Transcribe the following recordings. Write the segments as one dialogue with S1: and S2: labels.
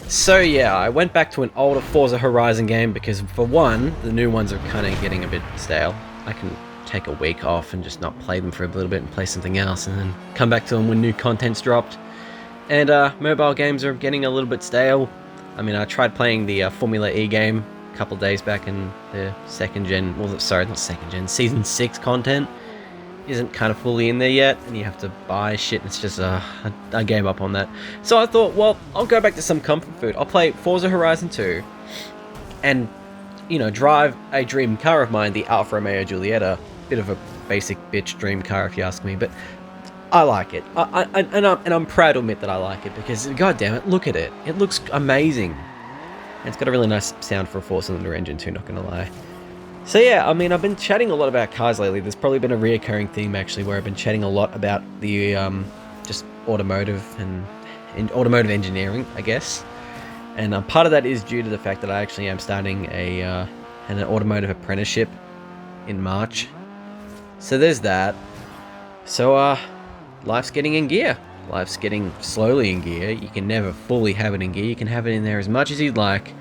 S1: So yeah, I went back to an older Forza Horizon game because for one, the new ones are kind of getting a bit stale. I can take a week off and just not play them for a little bit and play something else and then come back to them when new content's dropped. And mobile games are getting a little bit stale. I mean, I tried playing the Formula E game a couple days back in the second gen, well, sorry, not second gen, Season 6 content isn't kind of fully in there yet, and you have to buy shit, and it's just, I gave up on that. So I thought, well, I'll go back to some comfort food. I'll play Forza Horizon 2, and, you know, drive a dream car of mine, the Alfa Romeo Giulietta. Bit of a basic bitch dream car, if you ask me, but I like it. And I'm proud to admit that I like it, because, god damn it, look at it. It looks amazing. And it's got a really nice sound for a four-cylinder engine too, not gonna lie. So yeah, I mean, I've been chatting a lot about cars lately. There's probably been a reoccurring theme, actually, where I've been chatting a lot about the, just automotive and automotive engineering, I guess. And part of that is due to the fact that I actually am starting an automotive apprenticeship in March. So there's that. So, life's getting in gear. Life's getting slowly in gear. You can never fully have it in gear. You can have it in there as much as you'd like,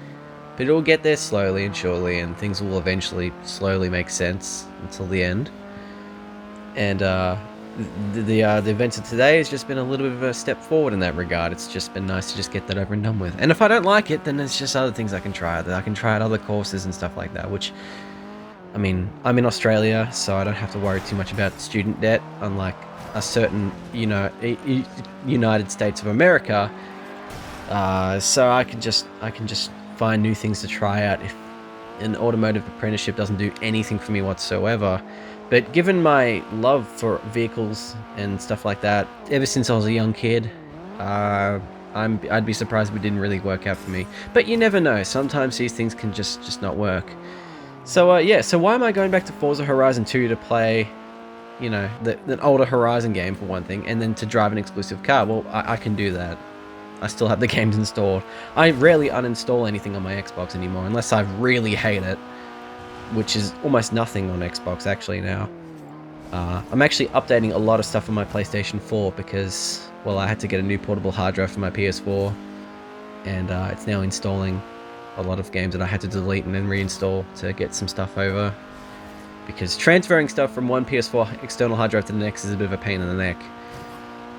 S1: but it'll get there slowly and surely, and things will eventually slowly make sense until the end. And the events of today has just been a little bit of a step forward in that regard. It's just been nice to just get that over and done with. And if I don't like it, then there's just other things I can try. That I can try at other courses and stuff like that, which, I mean, I'm in Australia, so I don't have to worry too much about student debt, unlike a certain, United States of America. So I can just find new things to try out if an automotive apprenticeship doesn't do anything for me whatsoever. But given my love for vehicles and stuff like that, ever since I was a young kid, I'd be surprised if it didn't really work out for me. But you never know. Sometimes these things can just not work. So yeah, so why am I going back to Forza Horizon 2 to play, the older Horizon game for one thing, and then to drive an exclusive car? Well, I can do that. I still have the games installed. I rarely uninstall anything on my Xbox anymore, unless I really hate it, which is almost nothing on Xbox actually now. I'm actually updating a lot of stuff on my PlayStation 4 because, well, I had to get a new portable hard drive for my PS4, and it's now installing a lot of games that I had to delete and then reinstall to get some stuff over, because transferring stuff from one PS4 external hard drive to the next is a bit of a pain in the neck.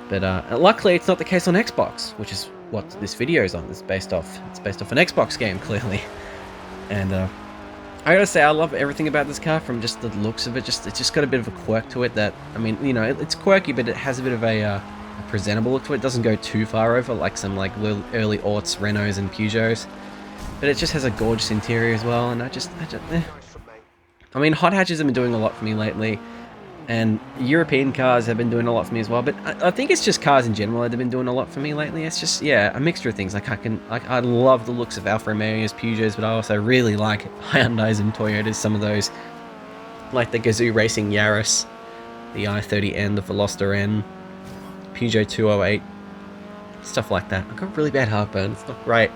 S1: But luckily, it's not the case on Xbox, which is what this video is on. It's based off an Xbox game, clearly. And I gotta say, I love everything about this car, from just the looks of it. It's just got a bit of a quirk to it that, I mean, it's quirky, but it has a bit of a presentable look to it. It doesn't go too far over like some early aughts, Renaults and Peugeots. But it just has a gorgeous interior as well, and I mean, hot hatches have been doing a lot for me lately. And European cars have been doing a lot for me as well, but I think it's just cars in general that have been doing a lot for me lately. It's just, yeah, a mixture of things. Like I love the looks of Alfa Romeos, Peugeots, but I also really like Hyundais and Toyotas. Some of those, like the Gazoo Racing Yaris, the i30N, the Veloster N, Peugeot 208, stuff like that. I've got really bad heartburn. It's not great.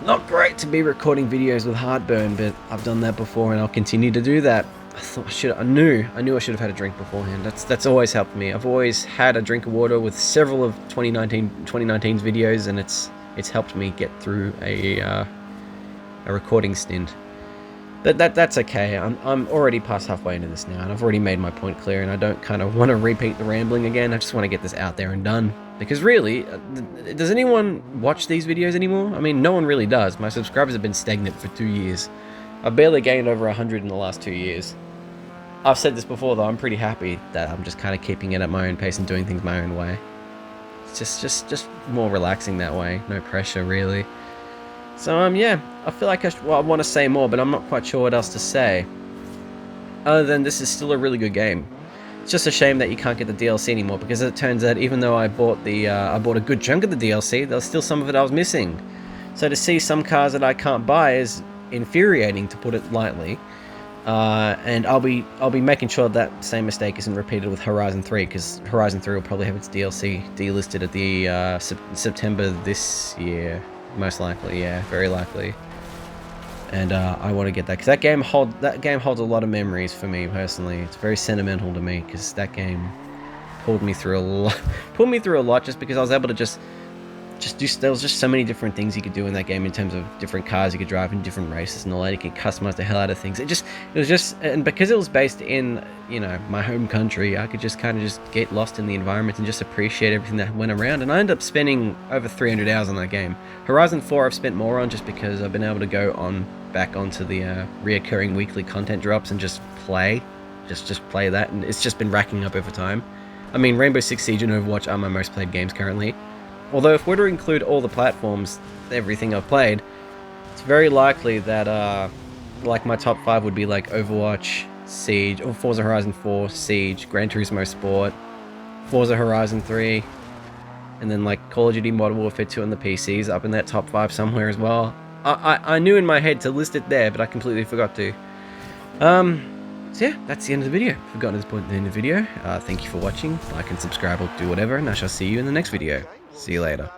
S1: Not great to be recording videos with heartburn, but I've done that before and I'll continue to do that. I knew I should have had a drink beforehand. That's always helped me. I've always had a drink of water with several of 2019's videos, and it's helped me get through a recording stint. But that's okay. I'm already past halfway into this now, and I've already made my point clear, and I don't kind of want to repeat the rambling again. I just want to get this out there and done. Because really, does anyone watch these videos anymore? I mean, no one really does. My subscribers have been stagnant for 2 years. I've barely gained over 100 in the last 2 years. I've said this before, though, I'm pretty happy that I'm just kind of keeping it at my own pace and doing things my own way. It's just more relaxing that way. No pressure, really. So, yeah, I feel like I want to say more, but I'm not quite sure what else to say. Other than this is still a really good game. It's just a shame that you can't get the DLC anymore, because it turns out even though I bought a good chunk of the DLC, there's still some of it I was missing. So to see some cars that I can't buy is infuriating, to put it lightly. And I'll be making sure that same mistake isn't repeated with Horizon 3, because Horizon 3 will probably have its DLC delisted at the September this year, most likely. Yeah, very likely. And I want to get that, because that game holds a lot of memories for me personally. It's very sentimental to me, because that game pulled me through a lot just because I was able to just there was just so many different things you could do in that game in terms of different cars you could drive in different races and all that. You could customize the hell out of things. It was just, and because it was based in, you know, my home country, I could just kind of just get lost in the environment and just appreciate everything that went around. And I ended up spending over 300 hours on that game. Horizon 4 I've spent more on just because I've been able to go back onto the reoccurring weekly content drops and just play that, and it's just been racking up over time. I mean, Rainbow Six Siege and Overwatch are my most played games currently. Although if we're to include all the platforms, everything I've played, it's very likely that like my top 5 would be like Overwatch, Siege, or Forza Horizon 4, Siege, Gran Turismo Sport, Forza Horizon 3, and then like Call of Duty Modern Warfare 2 on the PCs up in that top 5 somewhere as well. I knew in my head to list it there, but I completely forgot to. So yeah, that's the end of the video. If you've gotten to this point in the end of the video, thank you for watching. Like and subscribe or do whatever, and I shall see you in the next video. See you later.